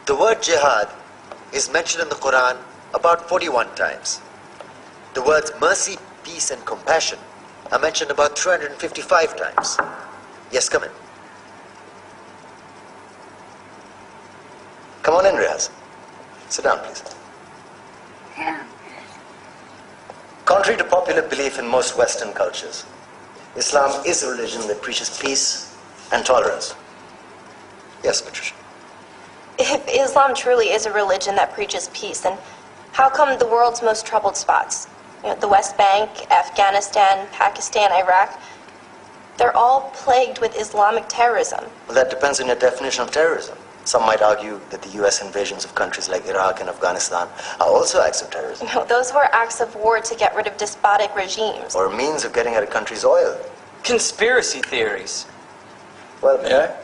The word jihad is mentioned in the Quran about 41 times. The words mercy, peace, and compassion are mentioned about 355 times. Yes, come in. Come on in, Riaz. Sit down, please. Contrary to popular belief in most Western cultures, Islam is a religion that preaches peace and tolerance. Yes, Patricia. If Islam truly is a religion that preaches peace, then how come the world's most troubled spots, the West Bank, Afghanistan, Pakistan, Iraq, they're all plagued with Islamic terrorism? Well, that depends on your definition of terrorism. Some might argue that the US invasions of countries like Iraq and Afghanistan are also acts of terrorism. No, those were acts of war to get rid of despotic regimes. Or a means of getting at a country's oil. Conspiracy theories. Well, Yeah?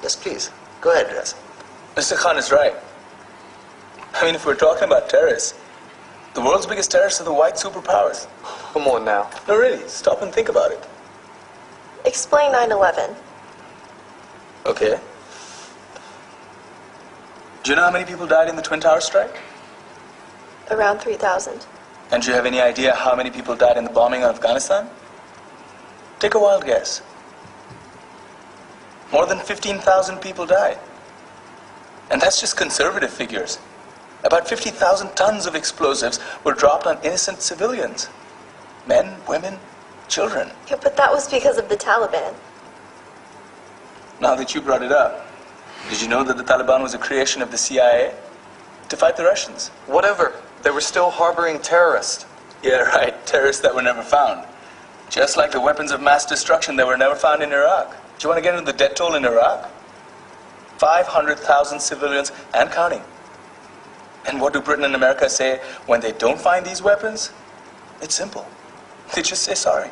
Yes, please. Go ahead, Riaz. Mr. Khan is right. I mean, if we're talking about terrorists, the world's biggest terrorists are the white superpowers. Come on now. No, really, stop and think about it. Explain 9/11. Okay. Do you know how many people died in the Twin Towers strike? Around 3,000. And do you have any idea how many people died in the bombing of Afghanistan? Take a wild guess. More than 15,000 people died. And that's just conservative figures. About 50,000 tons of explosives were dropped on innocent civilians. Men, women, children. Yeah, but that was because of the Taliban. Now that you brought it up, did you know that the Taliban was a creation of the CIA to fight the Russians? Whatever. They were still harboring terrorists. Yeah, right. Terrorists that were never found. Just like the weapons of mass destruction that were never found in Iraq. Do you want to get into the death toll in Iraq? 500,000 civilians and counting. And what do Britain and America say when they don't find these weapons? It's simple. They just say sorry.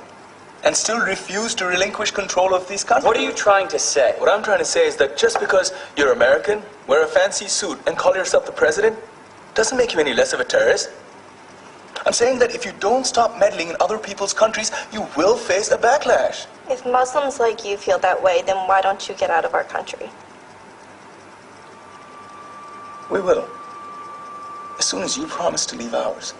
And still refuse to relinquish control of these countries. What are you trying to say? What I'm trying to say is that just because you're American, wear a fancy suit, and call yourself the president, doesn't make you any less of a terrorist. I'm saying that if you don't stop meddling in other people's countries, you will face a backlash. If Muslims like you feel that way, then why don't you get out of our country? We will. As soon as you promise to leave ours.